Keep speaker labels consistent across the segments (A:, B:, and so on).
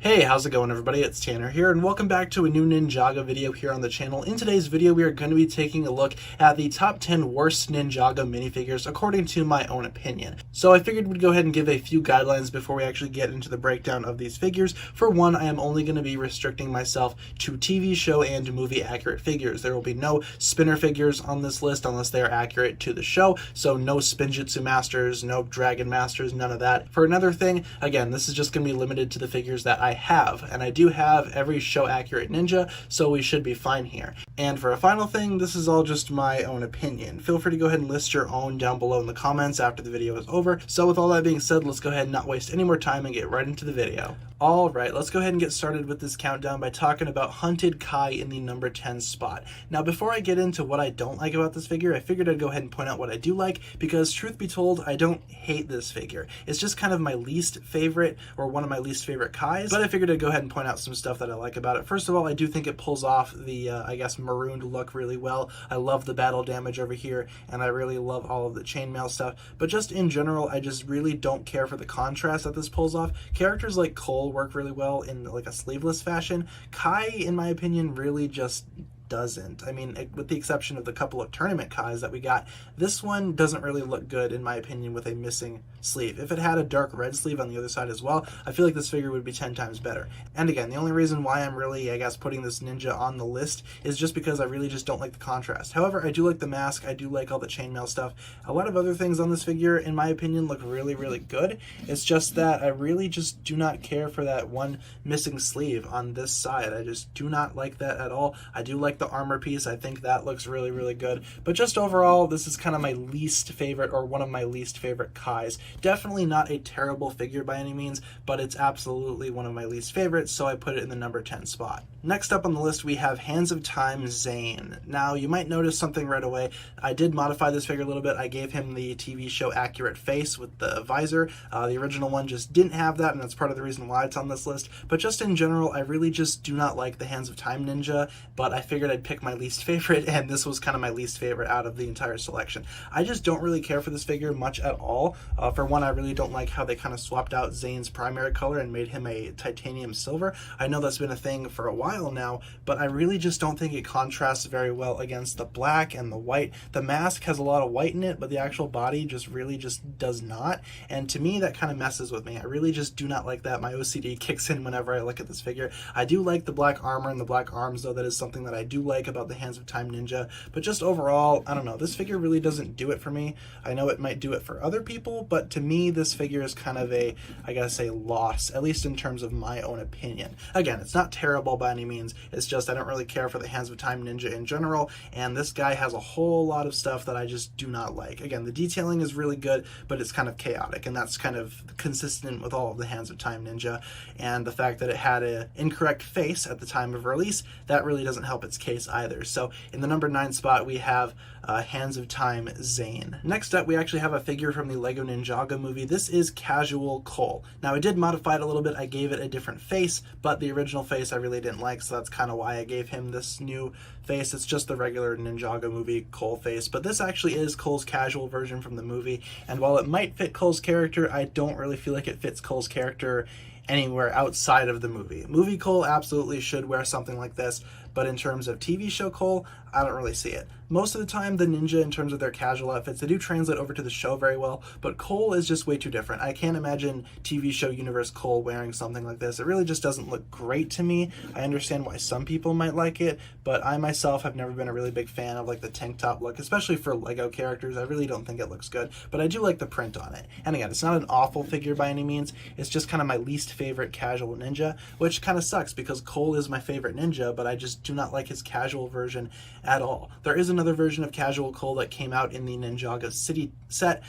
A: Hey, how's it going everybody? It's Tanner here and welcome back to a new Ninjago video here on the channel. In today's video we are going to be taking a look at the top 10 worst Ninjago minifigures according to my own opinion. So I figured we'd go ahead and give a few guidelines before we actually get into the breakdown of these figures. For one, I am only going to be restricting myself to TV show and movie accurate figures. There will be no spinner figures on this list unless they are accurate to the show, so no Spinjitzu Masters, no Dragon Masters, none of that. For another thing, again, this is just going to be limited to the figures that I have, and I do have every show accurate ninja, so we should be fine here. And for a final thing, this is all just my own opinion. Feel free to go ahead and list your own down below in the comments after the video is over. So with all that being said, let's go ahead and not waste any more time and get right into the video. Alright, let's go ahead and get started with this countdown by talking about Hunted Kai in the number 10 spot. Now before I get into what I don't like about this figure, I figured I'd go ahead and point out what I do like, because truth be told, I don't hate this figure. It's just kind of my least favorite, or one of my least favorite Kais, but I figured I'd go ahead and point out some stuff that I like about it. First of all, I do think it pulls off the, I guess, marooned look really well. I love the battle damage over here, and I really love all of the chainmail stuff, but just in general, I just really don't care for the contrast that this pulls off. Characters like Cole work really well in like a sleeveless fashion. Kai, in my opinion, really just doesn't. I mean, with the exception of the couple of tournament Kais that we got, this one doesn't really look good in my opinion with a missing sleeve. If it had a dark red sleeve on the other side as well, I feel like this figure would be 10 times better. And again, the only reason why I'm really, I guess, putting this ninja on the list is just because I really just don't like the contrast. However, I do like the mask, I do like all the chainmail stuff. A lot of other things on this figure, in my opinion, look really, really good. It's just that I really just do not care for that one missing sleeve on this side. I just do not like that at all. I do like the armor piece. I think that looks really, really good. But just overall, this is kind of my least favorite, or one of my least favorite Kais. Definitely not a terrible figure by any means, but it's absolutely one of my least favorites, so I put it in the number 10 spot. Next up on the list, we have Hands of Time Zane. Now, you might notice something right away. I did modify this figure a little bit. I gave him the TV show accurate face with the visor. The original one just didn't have that, and that's part of the reason why it's on this list. But just in general, I really just do not like the Hands of Time ninja, but I figured I'd pick my least favorite, and this was kind of my least favorite out of the entire selection. I just don't really care for this figure much at all. For one, I really don't like how they kind of swapped out Zane's primary color and made him a titanium silver. I know that's been a thing for a while now, but I really just don't think it contrasts very well against the black and the white. The mask has a lot of white in it, but the actual body just really just does not, and to me that kind of messes with me. I really just do not like that. My OCD kicks in whenever I look at this figure. I do like the black armor and the black arms though. That is something that I do like about the Hands of Time ninja, but just overall, I don't know, this figure really doesn't do it for me. I know it might do it for other people, but to me this figure is kind of a, I gotta say, loss, at least in terms of my own opinion. Again, it's not terrible by any means, it's just I don't really care for the Hands of Time ninja in general, and this guy has a whole lot of stuff that I just do not like. Again, the detailing is really good, but it's kind of chaotic, and that's kind of consistent with all of the Hands of Time ninja, and the fact that it had an incorrect face at the time of release, that really doesn't help its case either. So in the number 9 spot, we have Hands of Time Zane. Next up, we actually have a figure from the Lego Ninjago movie. This is Casual Cole. Now, I did modify it a little bit. I gave it a different face, but the original face I really didn't like, so that's kind of why I gave him this new face. It's just the regular Ninjago movie Cole face, but this actually is Cole's casual version from the movie, and while it might fit Cole's character, I don't really feel like it fits Cole's character anywhere outside of the movie. Movie Cole absolutely should wear something like this, but in terms of TV show Cole, I don't really see it. Most of the time, the ninja, in terms of their casual outfits, they do translate over to the show very well, but Cole is just way too different. I can't imagine TV show universe Cole wearing something like this. It really just doesn't look great to me. I understand why some people might like it, but I myself have never been a really big fan of like the tank top look, especially for Lego characters. I really don't think it looks good, but I do like the print on it. And again, it's not an awful figure by any means. It's just kind of my least favorite casual ninja, which kind of sucks because Cole is my favorite ninja, but I just do not like his casual version at all. There is another version of Casual Cole that came out in the Ninjago City set,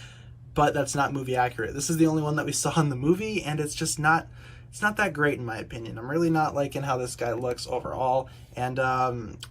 A: but that's not movie accurate. This is the only one that we saw in the movie, and it's just not, it's not that great in my opinion. I'm really not liking how this guy looks overall, and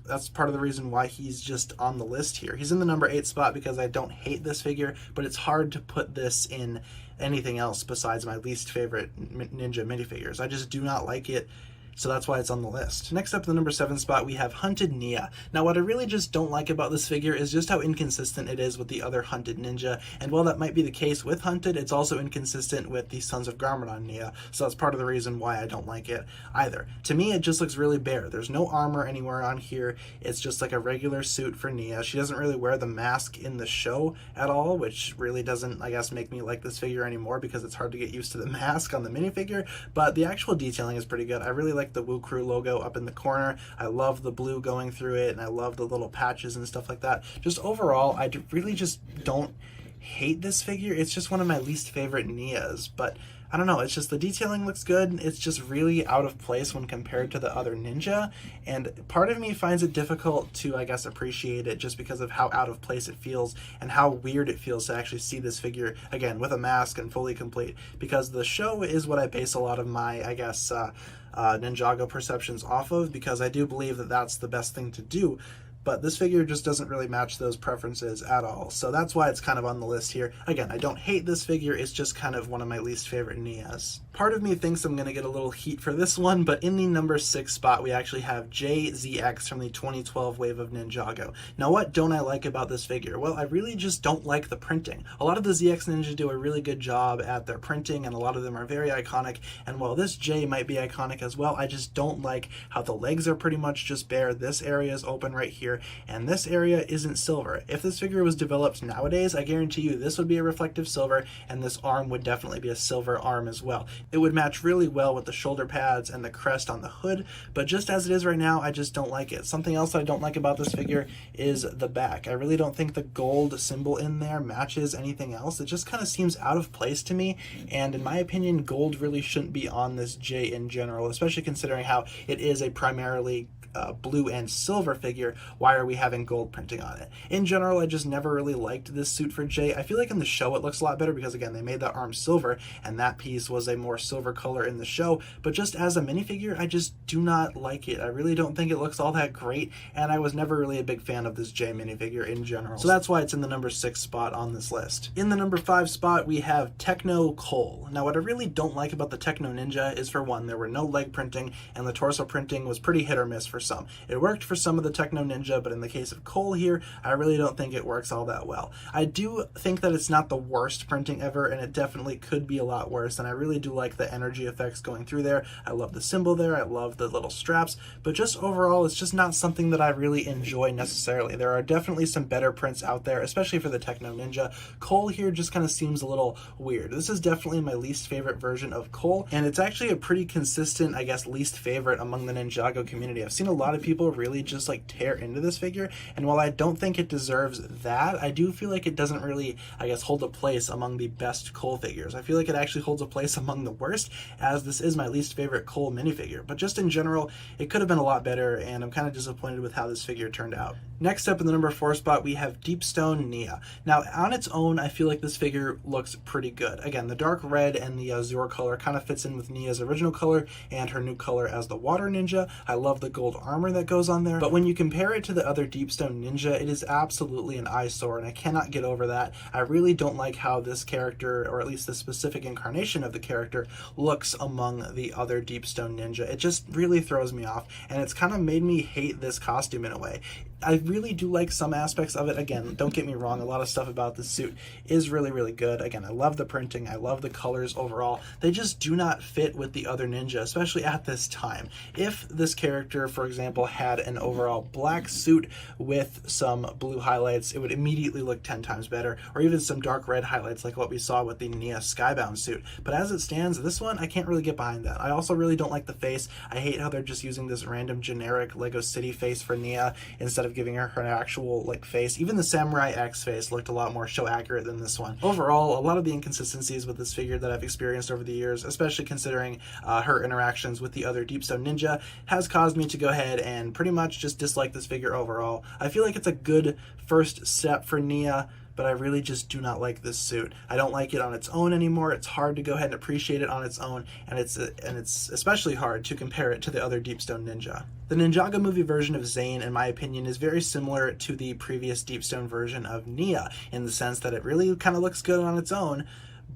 A: that's part of the reason why he's just on the list here. He's in the number 8 spot because I don't hate this figure, but it's hard to put this in anything else besides my least favorite ninja minifigures. I just do not like it so that's why it's on the list. Next up in the number 7 spot, we have Hunted Nia. Now what I really just don't like about this figure is just how inconsistent it is with the other Hunted Ninja, and while that might be the case with Hunted, it's also inconsistent with the Sons of Garmadon Nia, so that's part of the reason why I don't like it either. To me, it just looks really bare. There's no armor anywhere on here. It's just like a regular suit for Nia. She doesn't really wear the mask in the show at all, which really doesn't, I guess, make me like this figure anymore because it's hard to get used to the mask on the minifigure, but the actual detailing is pretty good. I really like the Woo Crew logo up in the corner. I love the blue going through it, and I love the little patches and stuff like that. Just overall, I really just don't hate this figure. It's just one of my least favorite Nias, but I don't know, it's just the detailing looks good. It's just really out of place when compared to the other Ninja, and part of me finds it difficult to, I guess, appreciate it just because of how out of place it feels and how weird it feels to actually see this figure, again, with a mask and fully complete, because the show is what I base a lot of my, I guess, Ninjago perceptions off of, because I do believe that that's the best thing to do. But this figure just doesn't really match those preferences at all. So that's why it's kind of on the list here. Again, I don't hate this figure, it's just kind of one of my least favorite Nias. Part of me thinks I'm going to get a little heat for this one, but in the number 6 spot, we actually have JZX from the 2012 wave of Ninjago. Now, what don't I like about this figure? Well, I really just don't like the printing. A lot of the ZX Ninja do a really good job at their printing, and a lot of them are very iconic, and while this J might be iconic as well, I just don't like how the legs are pretty much just bare. This area is open right here, and this area isn't silver. If this figure was developed nowadays, I guarantee you this would be a reflective silver, and this arm would definitely be a silver arm as well. It would match really well with the shoulder pads and the crest on the hood, but just as it is right now, I just don't like it. Something else I don't like about this figure is the back. I really don't think the gold symbol in there matches anything else. It just kind of seems out of place to me, and in my opinion, gold really shouldn't be on this J in general, especially considering how it is a primarily blue and silver figure. Why are we having gold printing on it? In general, I just never really liked this suit for Jay. I feel like in the show it looks a lot better because, again, they made that arm silver, and that piece was a more silver color in the show, but just as a minifigure, I just do not like it. I really don't think it looks all that great, and I was never really a big fan of this Jay minifigure in general. So that's why it's in the number 6 spot on this list. In the number 5 spot, we have Techno Coal. Now, what I really don't like about the Techno Ninja is, for one, there were no leg printing, and the torso printing was pretty hit or miss for some. It worked for some of the Techno Ninja, but in the case of Coal here, I really don't think it works all that well. I do think that it's not the worst printing ever, and it definitely could be a lot worse, and I really do like the energy effects going through there. I love the symbol there, I love the little straps, but just overall, it's just not something that I really enjoy necessarily. There are definitely some better prints out there, especially for the Techno Ninja. Coal here just kind of seems a little weird. This is definitely my least favorite version of Coal, and it's actually a pretty consistent, I guess, least favorite among the Ninjago community. I've seen a lot of people really just like tear into this figure, and while I don't think it deserves that, I do feel like it doesn't really, I guess, hold a place among the best Coal figures. I feel like it actually holds a place among the worst, as this is my least favorite Coal minifigure, but just in general, it could have been a lot better, and I'm kind of disappointed with how this figure turned out. Next up in the number 4 spot, we have Stone Nia. Now, on its own, I feel like this figure looks pretty good. Again, the dark red and the azure color kind of fits in with Nia's original color and her new color as the Water Ninja. I love the gold armor that goes on there, but when you compare it to the other Stone Ninja, it is absolutely an eyesore, and I cannot get over that. I really don't like how this character, or at least the specific incarnation of the character, looks among the other Stone Ninja. It just really throws me off, and it's kind of made me hate this costume in a way. I really do like some aspects of it. Again, don't get me wrong, a lot of stuff about this suit is really, really good. Again, I love the printing, I love the colors overall. They just do not fit with the other Ninja, especially at this time. If this character, for example, had an overall black suit with some blue highlights, it would immediately look 10 times better, or even some dark red highlights like what we saw with the Nia Skybound suit. But as it stands, this one, I can't really get behind that. I also really don't like the face. I hate how they're just using this random generic Lego City face for Nia instead of giving her an actual like face. Even the Samurai X face looked a lot more show accurate than this one. Overall, a lot of the inconsistencies with this figure that I've experienced over the years, especially considering her interactions with the other Stone Ninja, has caused me to go ahead and pretty much just dislike this figure overall. I feel like it's a good first step for Nia, but I really just do not like this suit. I don't like it on its own anymore. It's hard to go ahead and appreciate it on its own, and it's especially hard to compare it to the other Stone Ninja. The Ninjago movie version of Zane, in my opinion, is very similar to the previous Stone version of Nia, in the sense that it really kind of looks good on its own,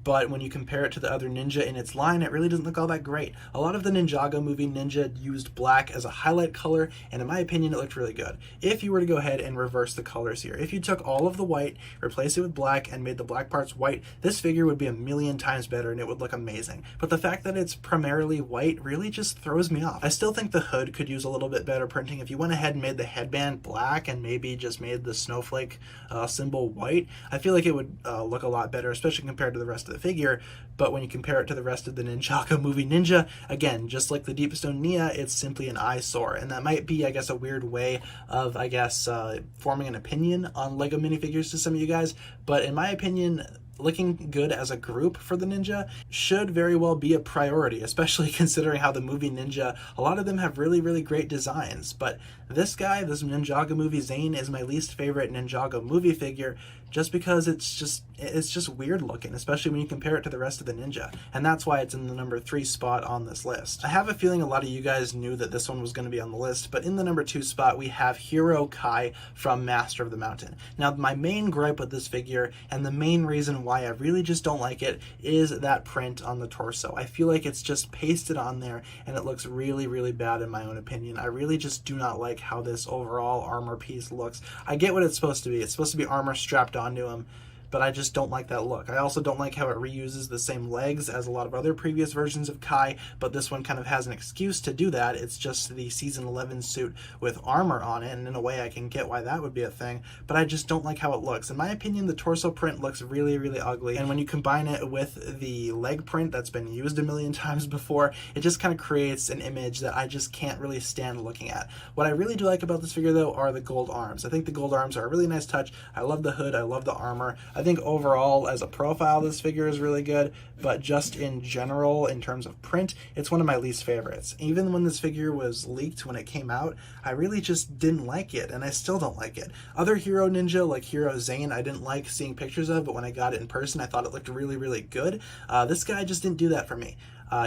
A: but when you compare it to the other ninja in its line, it really doesn't look all that great. A lot of the Ninjago movie ninja used black as a highlight color, and in my opinion, it looked really good. If you were to go ahead and reverse the colors here, if you took all of the white, replace it with black, and made the black parts white, this figure would be a million times better and it would look amazing. But the fact that it's primarily white really just throws me off. I still think the hood could use a little bit better printing. If you went ahead and made the headband black and maybe just made the snowflake symbol white, I feel like it would look a lot better, especially compared to the rest of the figure. But when you compare it to the rest of the Ninjago movie ninja, again, just like the Deep Stone Nia, it's simply an eyesore. And that might be, I guess, a weird way of, forming an opinion on LEGO minifigures to some of you guys. But in my opinion, looking good as a group for the ninja should very well be a priority, especially considering how the movie ninja, a lot of them have really, really great designs. But this guy, this Ninjago movie Zane, is my least favorite Ninjago movie figure, just because it's just weird looking, especially when you compare it to the rest of the ninja. And that's why it's in the number 3 spot on this list. I have a feeling a lot of you guys knew that this one was going to be on the list, but in the number 2 spot we have Hero Kai from Master of the Mountain. Now, my main gripe with this figure, and the main reason why I really just don't like it, is that print on the torso. I feel like it's just pasted on there and it looks really, really bad in my own opinion. I really just do not like how this overall armor piece looks. I get what it's supposed to be. It's supposed to be armor strapped onto him, but I just don't like that look. I also don't like how it reuses the same legs as a lot of other previous versions of Kai, but this one kind of has an excuse to do that. It's just the Season 11 suit with armor on it, and in a way I can get why that would be a thing, but I just don't like how it looks. In my opinion, the torso print looks really, really ugly, and when you combine it with the leg print that's been used a million times before, it just kind of creates an image that I just can't really stand looking at. What I really do like about this figure, though, are the gold arms. I think the gold arms are a really nice touch. I love the hood. I love the armor. I think overall, as a profile, this figure is really good, but just in general, in terms of print, it's one of my least favorites. Even when this figure was leaked when it came out, I really just didn't like it, and I still don't like it. Other Hero Ninja, like Hero Zane, I didn't like seeing pictures of, but when I got it in person, I thought it looked really, really good. This guy just didn't do that for me.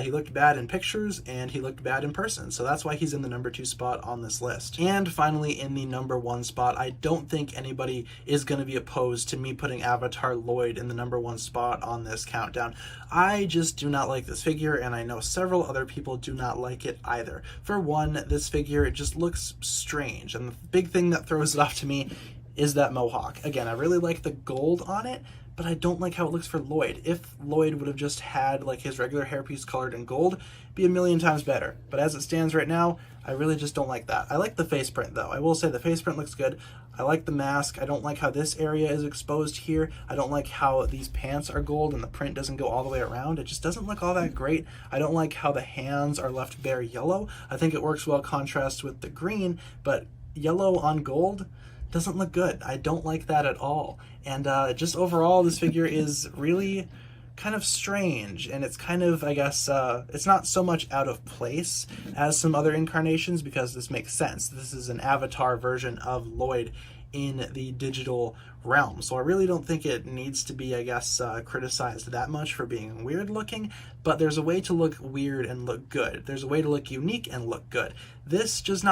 A: He looked bad in pictures, and he looked bad in person, so that's why he's in the number 2 spot on this list. And finally, in the number 1 spot, I don't think anybody is going to be opposed to me putting Avatar Lloyd in the number 1 spot on this countdown. I just do not like this figure, and I know several other people do not like it either. For one, this figure, it just looks strange, and the big thing that throws it off to me is that mohawk. Again, I really like the gold on it, but I don't like how it looks for Lloyd. If Lloyd would have just had like his regular hairpiece colored in gold, it'd be a million times better. But as it stands right now, I really just don't like that. I like the face print though. I will say the face print looks good. I like the mask. I don't like how this area is exposed here. I don't like how these pants are gold and the print doesn't go all the way around. It just doesn't look all that great. I don't like how the hands are left bare yellow. I think it works well contrast with the green, but yellow on gold doesn't look good. I don't like that at all. And just overall, this figure is really kind of strange, and it's kind of, I guess, it's not so much out of place as some other incarnations, because this makes sense. This is an avatar version of Lloyd in the digital realm, so I really don't think it needs to be, I guess, criticized that much for being weird looking, but there's a way to look weird and look good. There's a way to look unique and look good. This just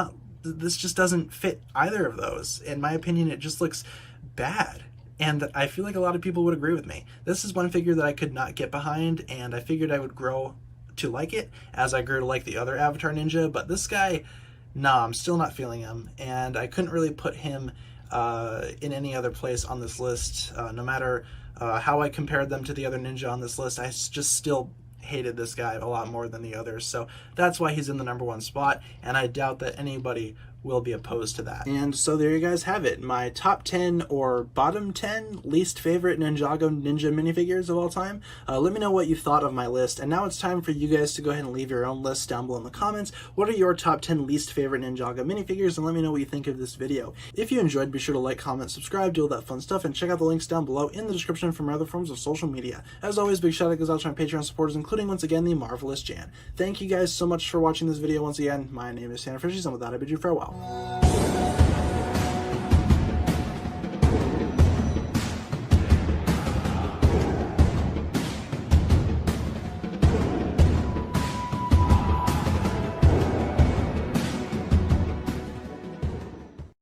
A: doesn't fit either of those. In my opinion, it just looks bad. And I feel like a lot of people would agree with me. This is one figure that I could not get behind, and I figured I would grow to like it as I grew to like the other Avatar Ninja, but this guy, nah, I'm still not feeling him, and I couldn't really put him in any other place on this list. No matter how I compared them to the other ninja on this list, I just still hated this guy a lot more than the others, so that's why he's in the number 1 spot, and I doubt that anybody will be opposed to that. And so there you guys have it, my top 10 or bottom 10 least favorite Ninjago ninja minifigures of all time. Let me know what you thought of my list, and now it's time for you guys to go ahead and leave your own list down below in the comments. What are your top 10 least favorite Ninjago minifigures, and let me know what you think of this video. If you enjoyed, be sure to like, comment, subscribe, do all that fun stuff, and check out the links down below in the description for my other forms of social media. As always, big shout out goes out to my Patreon supporters, including once again the marvelous Jan. Thank you guys so much for watching this video once again. My name is TannerFishies, and with that I bid you farewell.